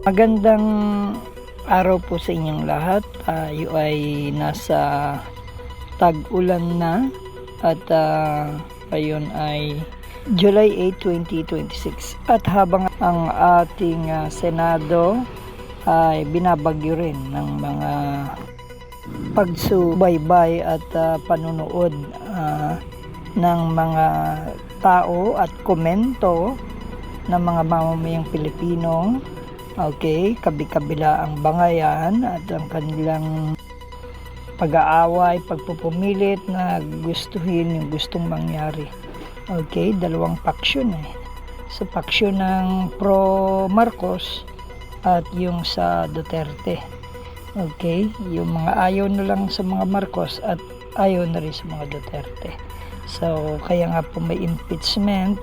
Magandang araw po sa inyong lahat. Tayo ay nasa tag-ulan na at ngayon ay July 8, 2026. At habang ang ating Senado ay binabagyo rin ng mga pagsubaybay at panunood ng mga tao at komento ng mga mamamayang Pilipino. Okay, kabi-kabila ang bangayan at ang kanilang pag-aaway, pagpupumilit na gustuhin yung gustong mangyari. Okay, dalawang paksyon So, paksyon ng pro Marcos at yung sa Duterte. Okay, yung mga ayaw na lang sa mga Marcos at ayaw na rin sa mga Duterte. So, kaya nga po may impeachment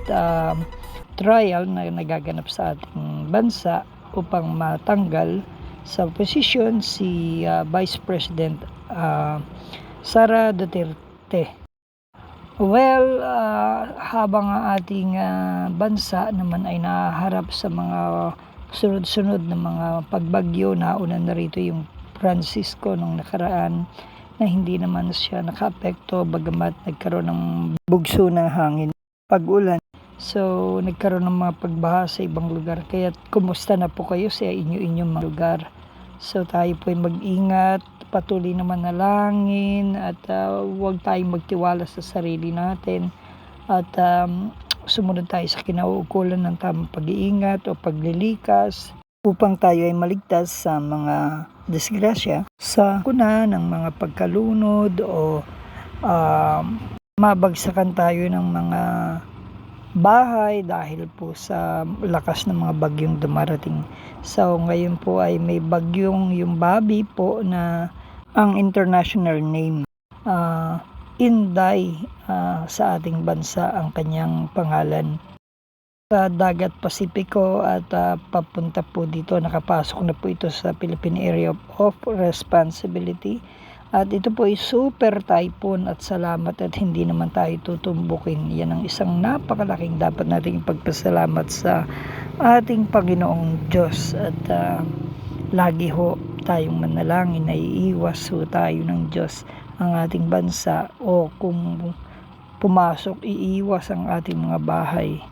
trial na nagaganap sa ating bansa upang matanggal sa posisyon si Vice President Sara Duterte. Well, habang ang ating bansa naman ay naharap sa mga sunod-sunod na mga pagbagyo, nauna na rito yung Francisco nung nakaraan na hindi naman siya nakaapekto bagamat nagkaroon ng bugso ng hangin, pag-ulan. So, nagkaroon ng mga pagbaha sa ibang lugar. Kaya, kumusta na po kayo sa inyong mga lugar? So, tayo po ay mag-ingat, patuloy na manalangin, at huwag tayong magtiwala sa sarili natin. At sumunod tayo sa kinauukulan ng tamang pag-iingat o paglilikas upang tayo ay maligtas sa mga disgrasya sa kuna ng mga pagkalunod o mabagsakan tayo ng mga bahay dahil po sa lakas ng mga bagyong dumarating. So ngayon po ay may bagyong yung Bobby po na ang international name Inday sa ating bansa ang kanyang pangalan. Sa dagat Pasipiko at papunta po dito, nakapasok na po ito sa Philippine Area of Responsibility. At ito po ay super typhoon at salamat at hindi naman tayo tutumbukin. Yan ang isang napakalaking dapat nating pagpasalamat sa ating Panginoong Diyos. At lagi ho tayong manalangin na iiwas ho tayo ng Diyos ang ating bansa, o kung pumasok, iiwas ang ating mga bahay.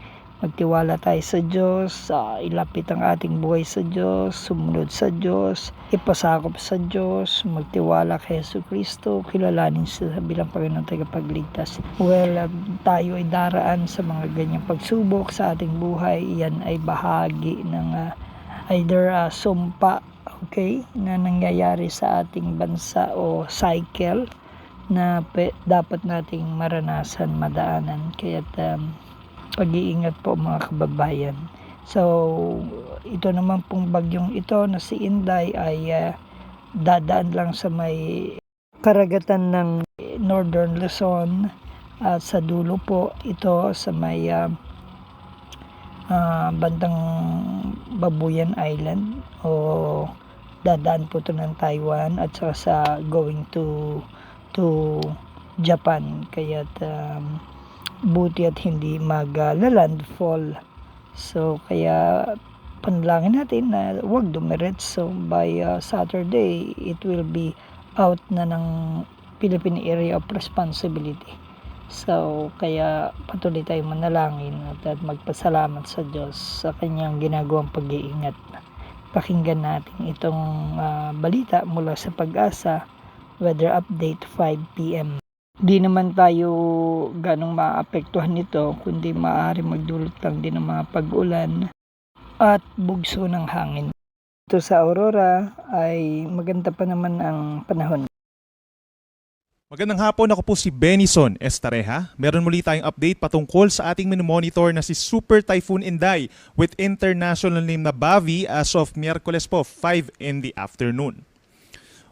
Magtiwala tayo sa Diyos, ilapit ang ating buhay sa Diyos, sumunod sa Diyos, ipasakop sa Diyos, magtiwala kay Jesucristo, kilalanin siya bilang Panginoon tagapagligtas. Well, tayo ay daraan sa mga ganyang pagsubok sa ating buhay. Yan ay bahagi ng either sumpa, okay, na nangyayari sa ating bansa o cycle na dapat nating maranasan, madaanan. Kaya pag-iingat po mga kababayan. So, ito naman pong bagyong ito na si Inday ay dadaan lang sa may karagatan ng Northern Luzon at sa dulo po ito sa may bandang Babuyan Island, o dadaan po ito ng Taiwan at saka sa going to Japan. Kaya buti at hindi magla-landfall. So, kaya panalangin natin na huwag dumiretso. By Saturday, it will be out na ng Philippine Area of Responsibility. So, kaya patuloy tayong manalangin at magpasalamat sa Diyos sa kanyang ginagawang pag-iingat. Pakinggan natin itong balita mula sa Pag-asa, weather update 5 p.m. Di naman tayo ganong maapektuhan nito, kundi maaari magdulot lang din ng mga pag-ulan at bugso ng hangin. Ito sa Aurora ay maganda pa naman ang panahon. Magandang hapon, ako po si Benison Estareja. Meron muli tayong update patungkol sa ating monitor na si Super Typhoon Inday with international name na Bavi as of Miyerkules po, 5 in the afternoon.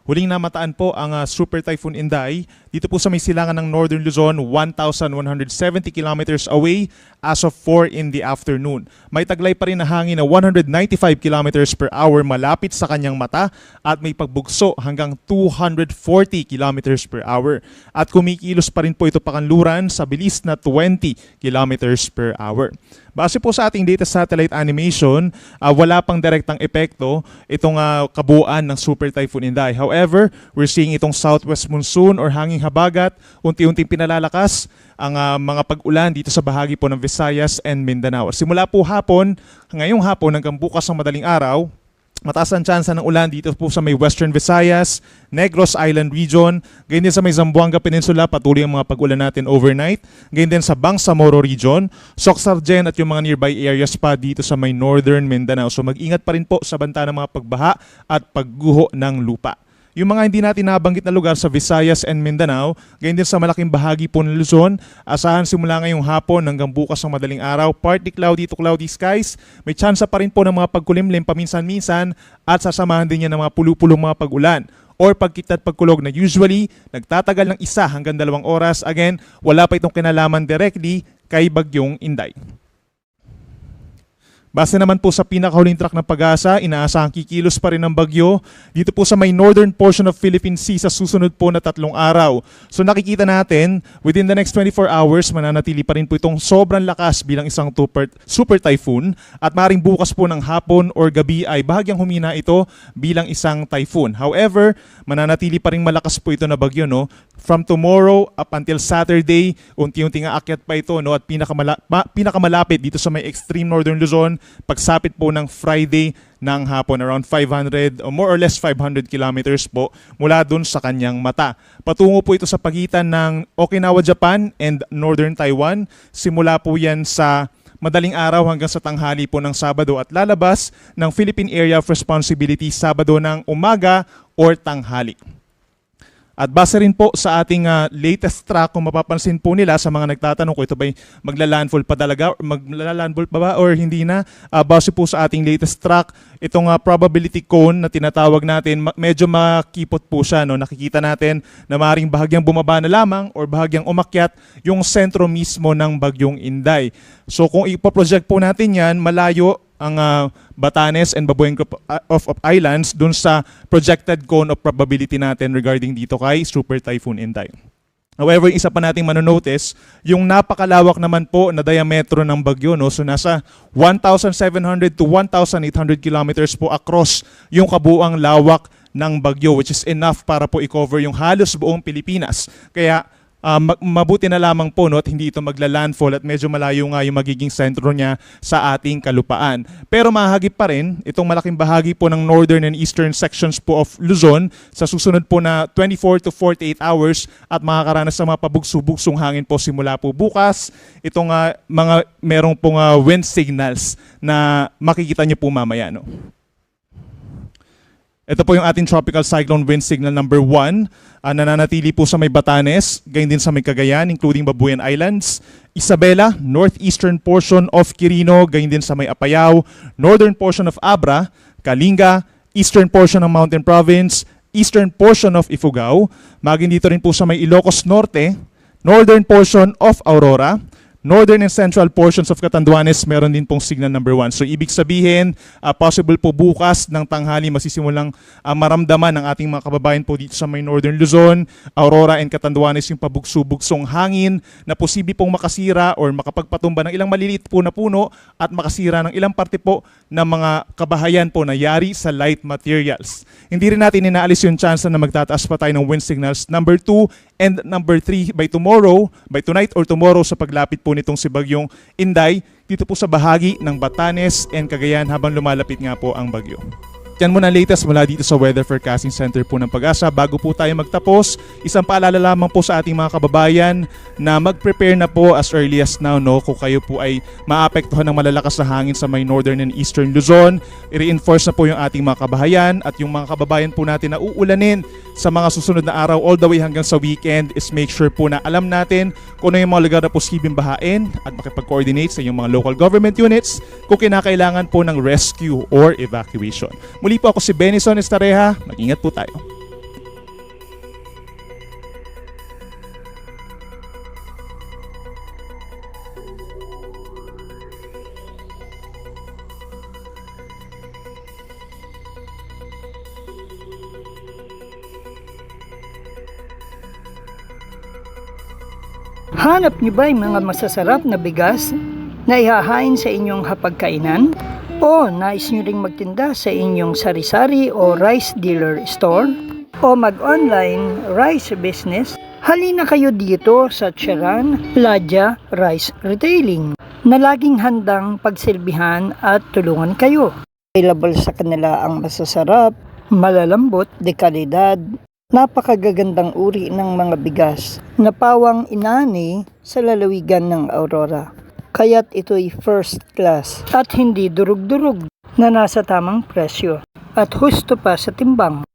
Huling namataan po ang Super Typhoon Inday dito po sa may silangan ng Northern Luzon, 1,170 kilometers away as of 4 in the afternoon. May taglay pa rin na hangin na 195 kilometers per hour malapit sa kanyang mata at may pagbugso hanggang 240 kilometers per hour. At kumikilos pa rin po ito pakanluran sa bilis na 20 kilometers per hour. Base po sa ating data satellite animation, wala pang direktang epekto itong kabuuan ng Super Typhoon Inday. However, we're seeing itong southwest monsoon or hanging habagat, unti-unting pinalalakas ang mga pag-ulan dito sa bahagi po ng Visayas and Mindanao. Simula po hapon, ngayong hapon hanggang bukas ng madaling araw, mataas ang tsansa ng ulan dito po sa may Western Visayas, Negros Island region, ganyan din sa may Zamboanga Peninsula, patuloy ang mga pag-ulan natin overnight, ganyan din sa Bangsamoro region, Socsargen at yung mga nearby areas pa dito sa may Northern Mindanao. So mag-ingat pa rin po sa banta ng mga pagbaha at pagguho ng lupa. Yung mga hindi natin nabanggit na lugar sa Visayas and Mindanao, ganyan din sa malaking bahagi po ng Luzon, asahan simula ngayong hapon hanggang bukas ng madaling araw, partly cloudy to cloudy skies, may tsansa pa rin po ng mga pagkulimlim paminsan-minsan at sasamahan din yan ng mga pulu-pulong mga pag-ulan or pagkita at pagkulog na usually nagtatagal ng 1 hanggang 2 oras. Again, wala pa itong kinalaman directly kay Bagyong Inday. Base naman po sa pinakahuling track ng Pag-asa, inaasahang kikilos pa rin ang bagyo dito po sa may northern portion of Philippine Sea sa susunod po na 3 araw. So nakikita natin, within the next 24 hours, mananatili pa rin po itong sobrang lakas bilang isang super typhoon at maring bukas po ng hapon or gabi ay bahagyang humina ito bilang isang typhoon. However, mananatili pa rin malakas po ito na bagyo, no? From tomorrow up until Saturday, unti-unting aakyat pa ito, no? At pinakamalapit dito sa may extreme northern Luzon, pagsapit po ng Friday ng hapon, around 500 or more or less 500 kilometers po mula dun sa kanyang mata. Patungo po ito sa pagitan ng Okinawa, Japan and Northern Taiwan. Simula po yan sa madaling araw hanggang sa tanghali po ng Sabado at lalabas ng Philippine Area of Responsibility Sabado ng umaga or tanghali. At base rin po sa ating latest track, kung mapapansin po nila sa mga nagtatanong kung ito ba'y maglalandfall pa talaga, maglalandfall pa ba or hindi na, base po sa ating latest track, itong probability cone na tinatawag natin, medyo makipot po siya. No? Nakikita natin na maaaring bahagyang bumaba na lamang or bahagyang umakyat yung sentro mismo ng Bagyong Inday. So kung ipoproject po natin yan, malayo ang Batanes and Babueng Group of Islands dun sa projected cone of probability natin regarding dito kay Super Typhoon Inday. However, isa pa nating manonotice, yung napakalawak naman po na diametro ng bagyo, no? So nasa 1,700 to 1,800 kilometers po across yung kabuuang lawak ng bagyo, which is enough para po i-cover yung halos buong Pilipinas. Kaya mabuti na lamang po, no, at hindi ito magla-landfall at medyo malayo nga yung magiging sentro niya sa ating kalupaan. Pero mahagip pa rin itong malaking bahagi po ng northern and eastern sections po of Luzon sa susunod po na 24 to 48 hours at makakaranas sa mga pabugso-bugsong hangin po simula po bukas. Itong mga merong pong wind signals na makikita niyo po mamaya, no. Ito po yung ating tropical cyclone wind signal number 1. Nananatili po sa may Batanes, gayon din sa may Cagayan, including Babuyan Islands, Isabela, northeastern portion of Quirino, gayon din sa may Apayao, northern portion of Abra, Kalinga, eastern portion ng Mountain Province, eastern portion of Ifugao, maging dito rin po sa may Ilocos Norte, northern portion of Aurora, northern and central portions of Catanduanes, meron din pong signal number 1. So ibig sabihin, possible po bukas ng tanghali masisimulang maramdaman ng ating mga kababayan po dito sa may northern Luzon, Aurora and Catanduanes yung pabugso-bugsong hangin na posible pong makasira or makapagpatumba ng ilang maliliit po na puno at makasira ng ilang parte po ng mga kabahayan po na yari sa light materials. Hindi rin natin inaalis yung chance na magtataas pa tayo ng wind signals number 2 and number 3 by tonight or tomorrow sa paglapit po nitong si Bagyong Inday dito po sa bahagi ng Batanes and Cagayan habang lumalapit nga po ang bagyo. Yan muna latest mula dito sa Weather Forecasting Center po ng Pag-asa. Bago po tayo magtapos, isang paalala lamang po sa ating mga kababayan na mag-prepare na po as early as now, no, kung kayo po ay maapektuhan ng malalakas na hangin sa may northern and eastern Luzon. I-reinforce na po yung ating mga kabahayan at yung mga kababayan po natin na uulanin sa mga susunod na araw all the way hanggang sa weekend is make sure po na alam natin kung ano yung mga lugar na posibleng bahain at makipag-coordinate sa inyong mga local government units kung kinakailangan po ng rescue or evacuation. Muli po ako si Benison Estareja. Mag-ingat po tayo. Hanap niyo ba yung mga masasarap na bigas na ihahain sa inyong hapagkainan? O nais niyo ring magtinda sa inyong sari-sari o rice dealer store? O mag-online rice business? Halina kayo dito sa Charan Ladya Rice Retailing na laging handang pagsilbihan at tulungan kayo. Available sa kanila ang masasarap, malalambot, de kalidad, napakagagandang uri ng mga bigas na pawang inani sa lalawigan ng Aurora. Kaya't ito'y first class at hindi durug-durug na nasa tamang presyo at husto pa sa timbang.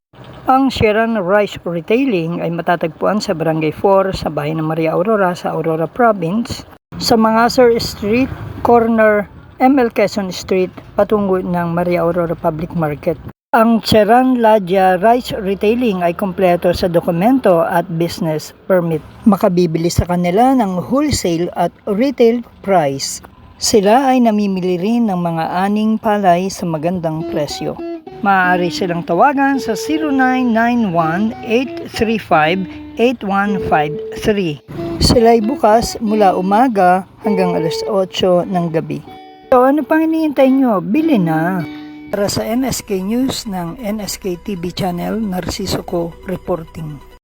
Ang Charan Rice Retailing ay matatagpuan sa Barangay 4 sa bayan ng Maria Aurora sa Aurora Province, sa Mangasar Street, corner ML Quezon Street, patungo ng Maria Aurora Public Market. Ang Charan Ladya Rice Retailing ay kompleto sa dokumento at business permit. Makabibili sa kanila ng wholesale at retail price. Sila ay namimili rin ng mga aning palay sa magandang presyo. Maaari silang tawagan sa 0991-835-8153. Sila ay bukas mula umaga hanggang alas 8 ng gabi. So ano pang hinihintay nyo? Bili na! Para sa NSK News ng NSK TV Channel, Narciso Co reporting.